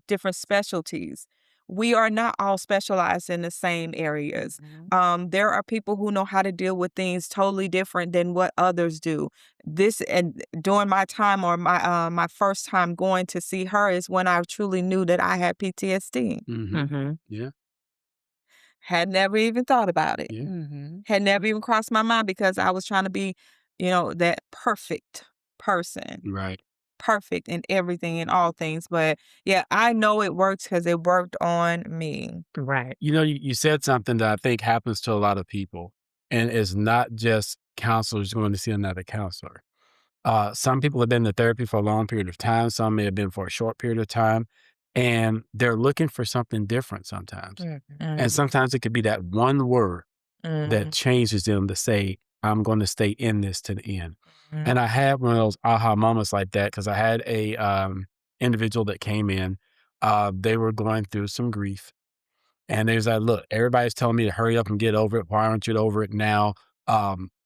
different specialties. We are not all specialized in the same areas. There are people who know how to deal with things totally different than what others do. And during my time, or my first time going to see her, is when I truly knew that I had PTSD.
Yeah.
Had never even thought about it. Had never even crossed my mind because I was trying to be, that perfect person.
Right.
Perfect in everything, in all things. But yeah, I know it works because it worked on me.
Right.
You said something that I think happens to a lot of people, and it's not just counselors going to see another counselor. Some people have been to therapy for a long period of time. Some may have been for a short period of time, and they're looking for something different sometimes. And sometimes it could be that one word that changes them to say, I'm going to stay in this to the end. And I had one of those aha moments like that because I had a individual that came in. They were going through some grief. And they was like, look, everybody's telling me to hurry up and get over it. Why aren't you over it now?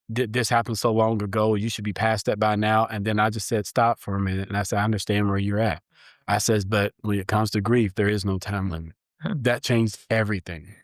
This happened so long ago. You should be past that by now. And then I just said, stop for a minute. And I said, I understand where you're at. I says, but when it comes to grief, there is no time limit. That changed everything.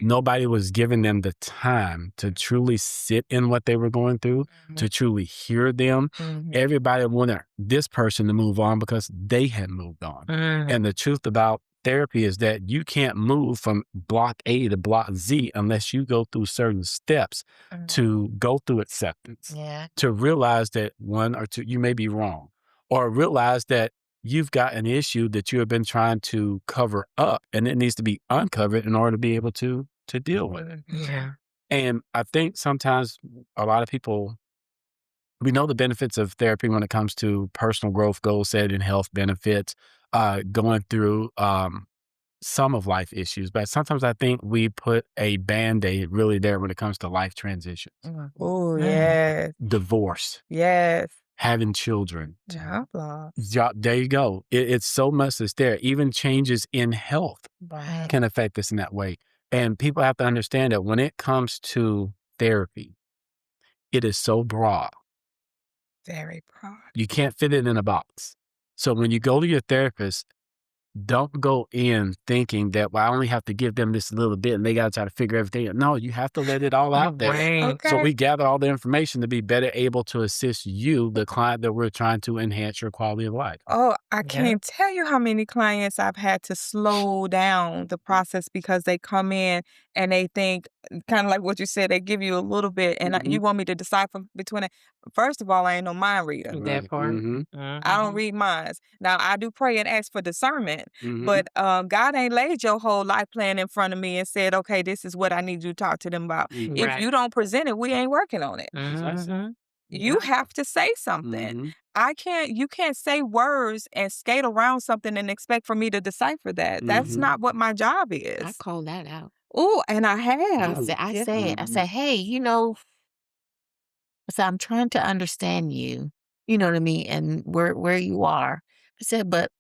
Nobody was giving them the time to truly sit in what they were going through, to truly hear them. Everybody wanted this person to move on because they had moved on. And the truth about therapy is that you can't move from block A to block Z unless you go through certain steps to go through acceptance, to realize that one or two, you may be wrong, or realize that you've got an issue that you have been trying to cover up, and it needs to be uncovered in order to be able to deal with it.
Yeah.
And I think sometimes a lot of people, we know the benefits of therapy when it comes to personal growth, goal setting, health benefits, going through some of life issues. But sometimes I think we put a Band-Aid really there when it comes to life transitions,
Oh, yes.
divorce,
Yes.
having children.
Job loss.
There you go. It's so much that's there. Even changes in health
Right.
can affect us in that way. And people have to understand that when it comes to therapy, it is so broad.
Very proud.
You can't fit it in a box. So when you go to your therapist, don't go in thinking that, well, I only have to give them this little bit and they got to try to figure everything out. No, you have to let it all out there.
Right.
So
Okay.
we gather all the information to be better able to assist you, the client that we're trying to enhance your quality of life.
Oh, I
Yeah.
can't tell you how many clients I've had to slow down the process because they come in and they think, kind of like what you said, they give you a little bit and you want me to decipher between it. First of all, I ain't no mind reader.
That part.
I don't read minds. Now, I do pray and ask for discernment, but God ain't laid your whole life plan in front of me and said, okay, this is what I need you to talk to them about. If
Right.
you don't present it, we ain't working on it. You have to say something. You can't say words and skate around something and expect for me to decipher that. That's not what my job is.
I call that out.
Oh, and I have.
I say it. I say, hey, I said, I'm trying to understand you. You know what I mean? And where you are. I said, but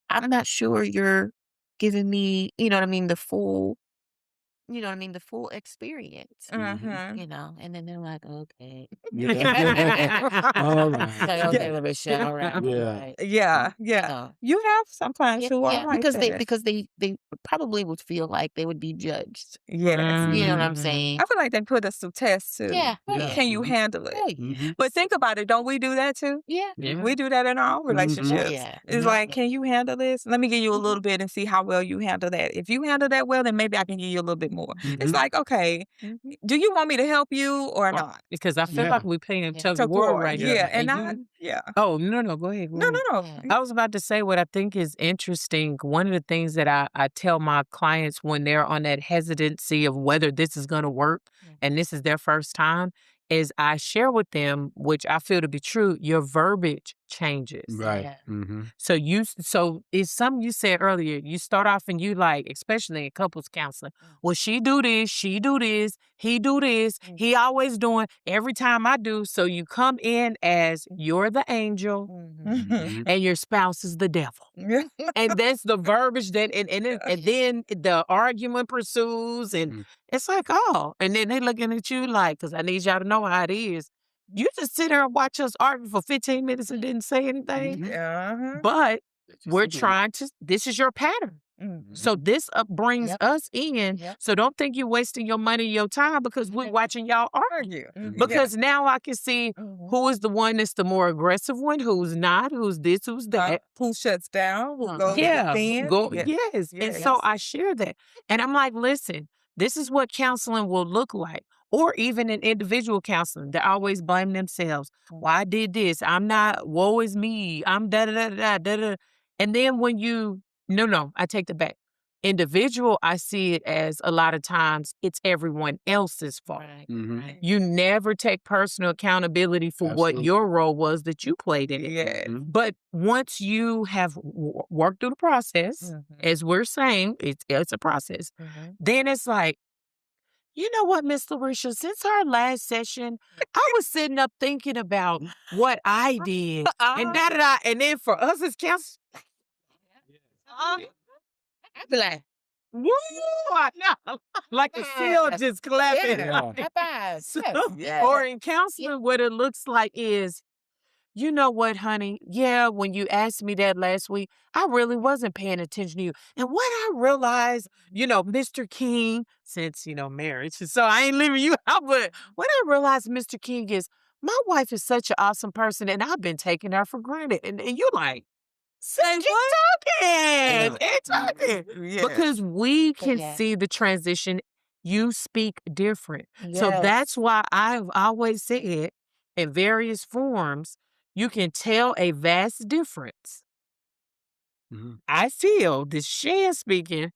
I'm not sure you're giving me, the full, the full experience. And then they're like, okay.
All right.
Like, okay, Larisha, all right. Right.
Yeah.
So,
You have some clients who are
yeah,
like
because
that.
they probably would feel like they would be judged.
Yes.
You know what I'm saying?
I feel like they put us to test too.
Yeah.
Can you handle it?
Oh, yeah.
But think about it. Don't we do that too?
Yeah.
We do that in our own relationships.
Yeah.
It's like, can you handle this? Let me give you a little bit and see how well you handle that. If you handle that well, then maybe I can give you a little bit more. It's like, okay, do you want me to help you or not?
Because I feel like we're paying tug
Tug
of war
war.
right
Yeah,
now.
and yeah.
Oh, no, go ahead.
No.
I was about to say what I think is interesting. One of the things that I tell my clients when they're on that hesitancy of whether this is going to work and this is their first time is I share with them, which I feel to be true, your verbiage changes.
Right.
Yeah.
So it's something you said earlier. You start off and you like, especially in couples counseling, well, she do this, he do this, he always doing, every time I do. So you come in as you're the angel and your spouse is the devil. And that's the verbiage that, and then the argument pursues and it's like, oh, and then they looking at you like, because I need y'all to know how it is. You just sit there and watch us argue for 15 minutes and didn't say anything. But we're trying to, this is your pattern. So this brings us in. So don't think you're wasting your money, your time because we're watching y'all argue. Because now I can see who is the one that's the more aggressive one, who's not, who's this, who's that.
Who shuts down, who goes
Yes. And so I share that. And I'm like, listen, this is what counseling will look like. Or even in individual counseling, they always blame themselves. Well, I did this. I'm not, woe is me. I'm da-da-da-da-da-da. And then when you, no, I take that back. Individual, I see it as a lot of times it's everyone else's fault.
Right.
You never take personal accountability for what your role was that you played in it. But once you have worked through the process, as we're saying, it's a process, then it's like, you know what, Miss Larisha, since our last session, I was sitting up thinking about what I did and da-da-da. And then for us as counselors, I'd be like, woo! No. Like a seal just clapping. Or in counseling, what it looks like is, you know what, honey? Yeah, when you asked me that last week, I really wasn't paying attention to you. And what I realized, Mr. King, since, marriage, so I ain't leaving you out, but what I realized, Mr. King, is my wife is such an awesome person and I've been taking her for granted. And you're like, say what? Keep talking. Because we can see the transition. You speak different. So that's why I've always said in various forms, you can tell a vast difference I feel this Shan speaking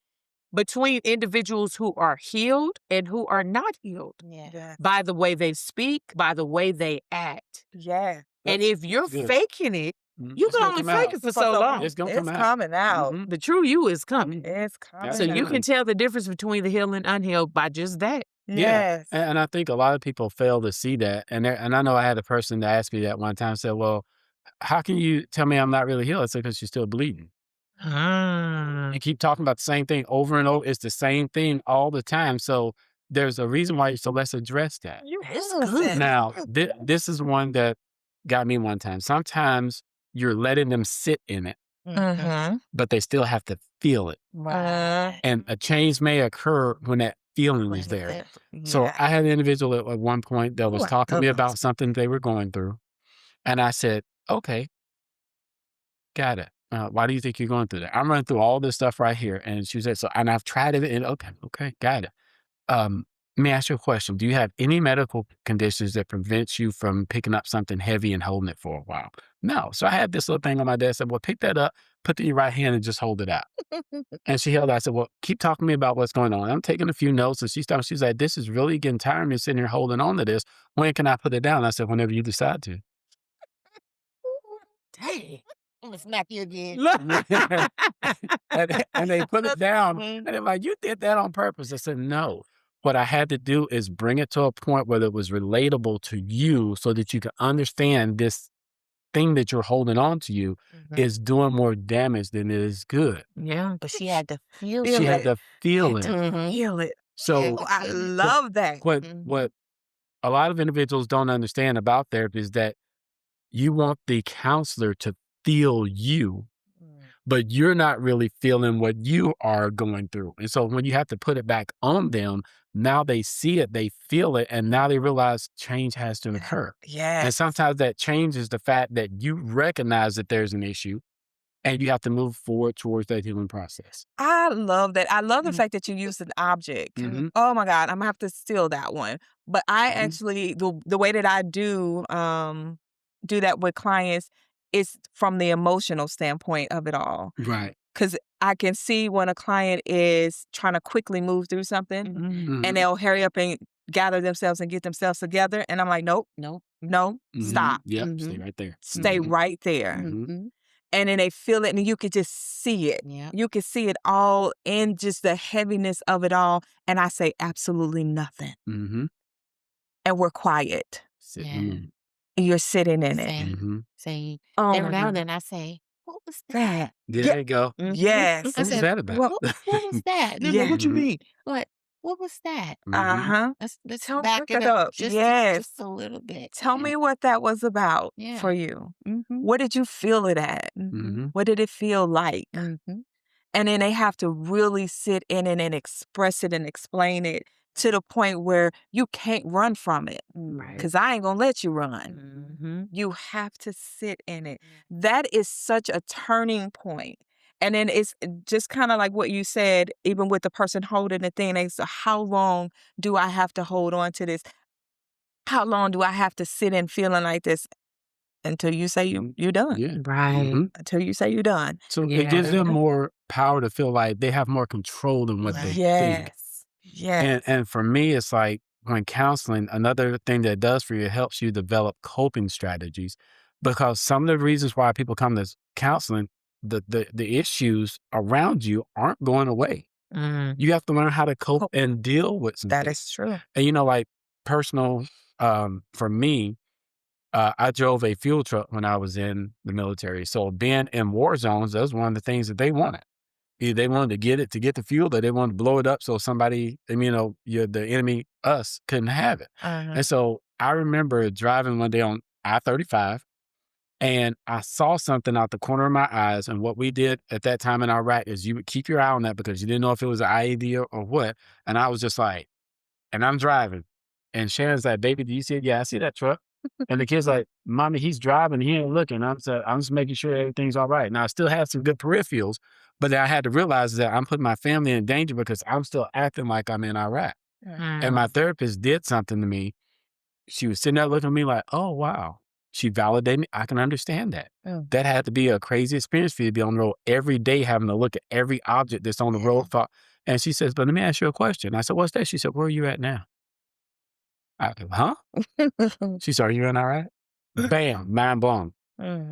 between individuals who are healed and who are not healed
Yes.
by the way they speak, by the way they act.
Yeah.
And if you're
good.
faking it, you
It's
can
gonna
only
come
fake
out.
it for so long.
It's gonna come out.
coming out.
The true you is coming.
It's coming
So you
out.
can tell the difference between the healed and unhealed by just that.
Yes.
And I think a lot of people fail to see that. And I know I had a person that asked me that one time, said, well, how can you tell me I'm not really healed? I said, because you're still bleeding. You keep talking about the same thing over and over. It's the same thing all the time. So there's a reason why. So let's address that.
That's good.
Now, this is one that got me one time. Sometimes you're letting them sit in it, but they still have to feel it. And a change may occur when that feeling is there. So I had an individual at one point that was talking to me about something they were going through. And I said, okay, got it. Why do you think you're going through that? I'm running through all this stuff right here. And she said, and I've tried it. And okay, got it. Let me ask you a question. Do you have any medical conditions that prevents you from picking up something heavy and holding it for a while? No. So I had this little thing on my desk. I said, well, pick that up, put it in your right hand and just hold it out. And she held it. I said, well, keep talking to me about what's going on. I'm taking a few notes. And she's like, this is really getting tired of me sitting here holding on to this. When can I put it down? I said, whenever you decide to.
Dang. I'm gonna smack you again.
and they put it down. And they're like, you did that on purpose. I said, no. What I had to do is bring it to a point where it was relatable to you so that you can understand this thing that you're holding on to you is doing more damage than it is good.
Yeah.
But she had to feel
She had to feel it.
Feel it.
So
I love that.
what a lot of individuals don't understand about therapy is that you want the counselor to feel you, but you're not really feeling what you are going through. And so when you have to put it back on them, now they see it, they feel it, and now they realize change has to occur.
Yes.
And sometimes that change is the fact that you recognize that there's an issue and you have to move forward towards that healing process.
I love that. I love the fact that you used an object. Oh my God, I'm gonna have to steal that one. But I actually, the way that I do that with clients is from the emotional standpoint of it all.
Right.
Because I can see when a client is trying to quickly move through something and they'll hurry up and gather themselves and get themselves together. And I'm like, nope, stop.
Yep, stay right there.
Stay right there. And then they feel it and you could just see it. You can see it all in just the heaviness of it all. And I say absolutely nothing. And we're quiet. You're sitting in it.
Saying,
Oh
every
my
now
God.
and then I say, what was that?
There you go.
Yes.
I
What was
said,
that about?
what was that? And they're like, what you mean? What was that? Let's
Tell
back
me
it
that
up
up.
just,
Yes.
just a little bit.
Tell me what that was about
Yeah.
for you. What did you feel it at? What did it feel like? And then they have to really sit in it and express it and explain it to the point where you can't run from it. Because I ain't going to let you run. You have to sit in it. That is such a turning point. And then it's just kind of like what you said, even with the person holding the thing, they say, how long do I have to hold on to this? How long do I have to sit in feeling like this? Until you say you're done.
Yeah.
Right.
Until you say you're done.
So it gives them more power to feel like they have more control than what they think.
Yes.
And for me, it's like when counseling, another thing that it does for you, it helps you develop coping strategies. Because some of the reasons why people come to counseling, the issues around you aren't going away. You have to learn how to cope and deal with some
That
things.
is true.
And like personal, for me, I drove a fuel truck when I was in the military. So being in war zones, that was one of the things that they wanted. Either they wanted to get the fuel, or they wanted to blow it up so somebody, the enemy, us, couldn't have it. And so I remember driving one day on I-35, and I saw something out the corner of my eyes. And what we did at that time in Iraq is you would keep your eye on that because you didn't know if it was an IED or what. And I was just like, and I'm driving. And Sharon's like, baby, do you see it? Yeah, I see that truck. And the kid's like, mommy, he's driving. He ain't looking. I'm just making sure everything's all right. Now, I still have some good peripherals, but I had to realize that I'm putting my family in danger because I'm still acting like I'm in Iraq. And my therapist did something to me. She was sitting there looking at me like, oh, wow. She validated me. I can understand that. That had to be a crazy experience for you to be on the road every day, having to look at every object that's on the road. And she says, but let me ask you a question. I said, what's that? She said, where are you at now? I said, huh? She said, are you in all right? Bam, mind blown.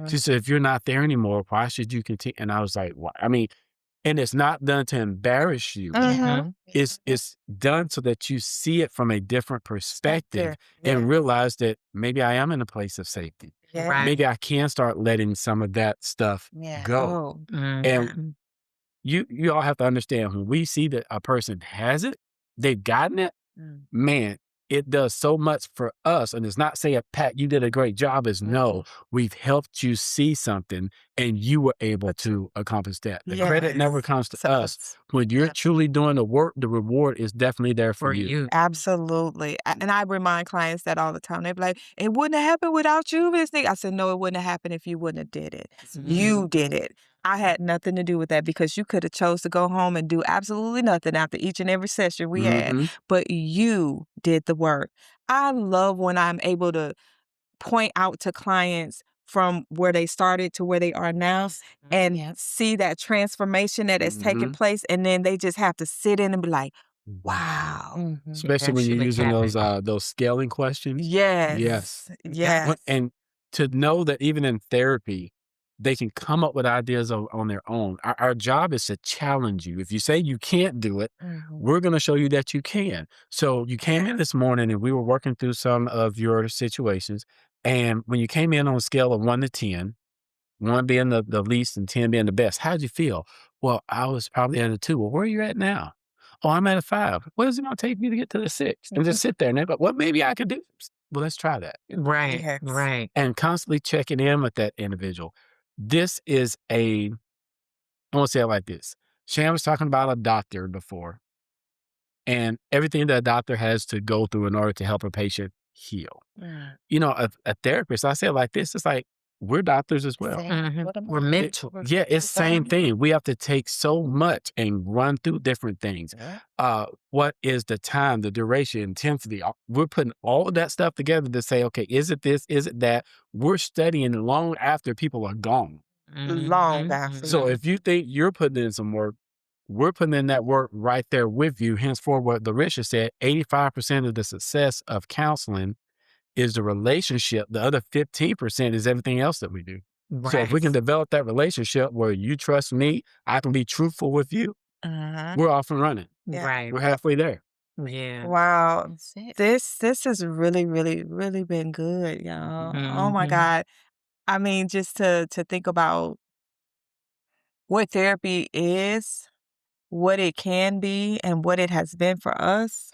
She said, if you're not there anymore, why should you continue? And I was like, what? I mean, and it's not done to embarrass you. It's done so that you see it from a different perspective and realize that maybe I am in a place of safety.
Yeah.
Maybe I can start letting some of that stuff go. And you all have to understand, when we see that a person has it, they've gotten it, man, it does so much for us. And it's not saying, Pat, you did a great job. It's no, we've helped you see something and you were able to accomplish that. The credit never comes to us. When you're truly doing the work, the reward is definitely there for you.
Absolutely. And I remind clients that all the time. They be like, it wouldn't have happened without you, Miss Nick. I said, no, it wouldn't have happened if you wouldn't have did it. You did it. I had nothing to do with that, because you could have chose to go home and do absolutely nothing after each and every session we had, but you did the work. I love when I'm able to point out to clients from where they started to where they are now and see that transformation that has taken place, and then they just have to sit in and be like, wow.
Especially when you're using those scaling questions.
Yes.
And to know that even in therapy, they can come up with ideas on their own. Our job is to challenge you. If you say you can't do it, we're going to show you that you can. So you came in this morning and we were working through some of your situations. And when you came in on a scale of 1 to 10, 1 being the least and 10 being the best, how'd you feel? Well, I was probably at a 2. Well, where are you at now? Oh, I'm at a 5. What is it going to take me to get to the 6? And just sit there and they're like, well, maybe I could do this. Well, let's try that.
Right.
And constantly checking in with that individual. This is I want to say it like this. Shan was talking about a doctor before, and everything that a doctor has to go through in order to help a patient heal. You know, a therapist, I say it like this, it's like, we're doctors as well.
We're mental.
It's the same thing. We have to take so much and run through different things. What is the time, the duration, intensity? We're putting all of that stuff together to say, okay, is it this? Is it that? We're studying long after people are gone.
Long after.
So if you think you're putting in some work, we're putting in that work right there with you. Henceforth, what Larisha said, 85% of the success of counseling is the relationship. The other 15% is everything else that we do. So if we can develop that relationship where you trust me, I can be truthful with you, we're off and running.
Right.
We're halfway there.
Yeah.
Wow. This has really, really, really been good, y'all. Oh my God. I mean, just to think about what therapy is, what it can be, and what it has been for us,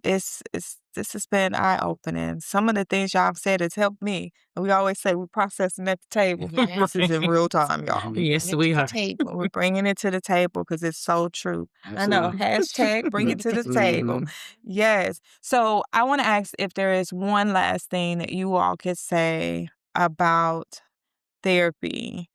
this has been eye-opening. Some of the things y'all have said has helped me. And we always say we're processing at the table. This is in real time, y'all.
Yes, we are.
We're bringing it to the table because it's so true. I know. Hashtag bring it to the table. Yes. So I want to ask if there is one last thing that you all could say about therapy,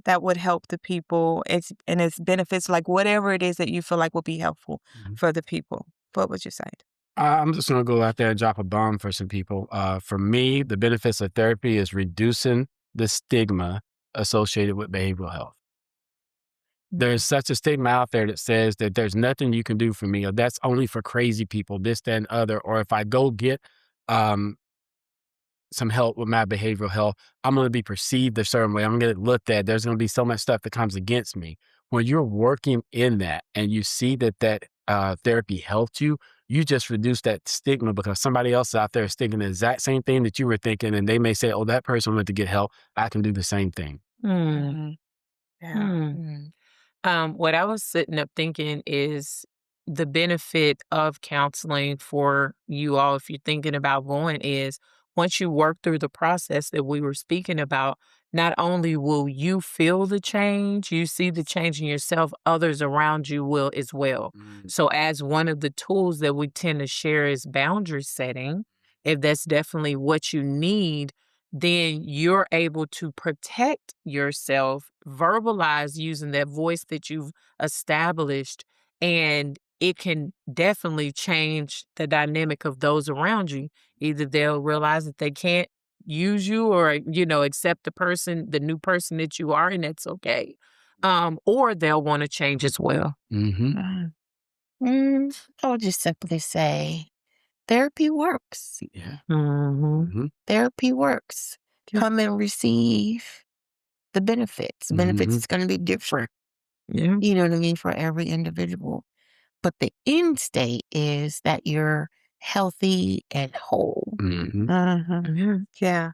that would help the people, and its benefits, like whatever it is that you feel like will be helpful for the people. What would you say?
I'm just going to go out there and drop a bomb for some people. For me, the benefits of therapy is reducing the stigma associated with behavioral health. There's such a stigma out there that says that there's nothing you can do for me, or that's only for crazy people, this, that, and other. Or if I go get some help with my behavioral health, I'm going to be perceived a certain way. I'm going to get looked at. There's going to be so much stuff that comes against me. When you're working in that and you see that therapy helped you, you just reduce that stigma, because somebody else out there is thinking the exact same thing that you were thinking. And they may say, oh, that person went to get help. I can do the same thing.
What I was sitting up thinking is the benefit of counseling for you all, if you're thinking about going, is once you work through the process that we were speaking about, not only will you feel the change, you see the change in yourself, others around you will as well. So as one of the tools that we tend to share is boundary setting, if that's definitely what you need, then you're able to protect yourself, verbalize using that voice that you've established, and it can definitely change the dynamic of those around you. Either they'll realize that they can't use you or, accept the new person that you are, and that's okay. Or they'll want to change as well.
Mm-hmm.
I would just simply say therapy works.
Yeah.
Mm-hmm.
Therapy works.
Yeah.
Come and receive the benefits. Benefits is going to be different.
Yeah.
You know what I mean? For every individual. But the end state is that you're healthy and whole.
Yeah.
Yeah.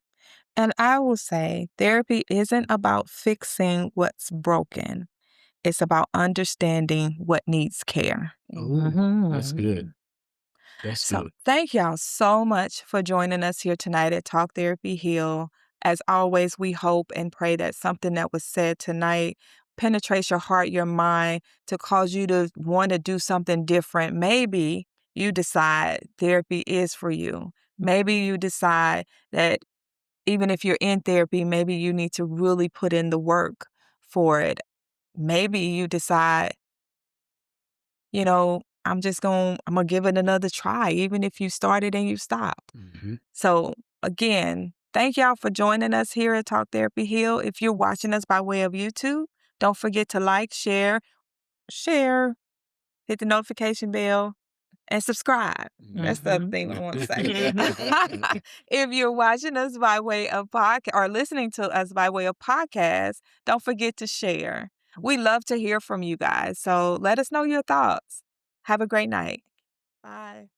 And I will say therapy isn't about fixing what's broken. It's about understanding what needs care.
Oh, that's good. That's
So
good.
thank y'all so much for joining us here tonight at Talk Therapy Heal. As always, we hope and pray that something that was said tonight penetrates your heart, your mind, to cause you to want to do something different. Maybe you decide therapy is for you. Maybe you decide that even if you're in therapy, maybe you need to really put in the work for it. Maybe you decide, I'm gonna give it another try, even if you started and you stopped. So again, thank y'all for joining us here at Talk Therapy Heal. If you're watching us by way of YouTube, don't forget to like, share, hit the notification bell, and subscribe. That's the other thing I want to say. If you're watching us by way of podcast or listening to us by way of podcast, don't forget to share. We love to hear from you guys. So let us know your thoughts. Have a great night. Bye.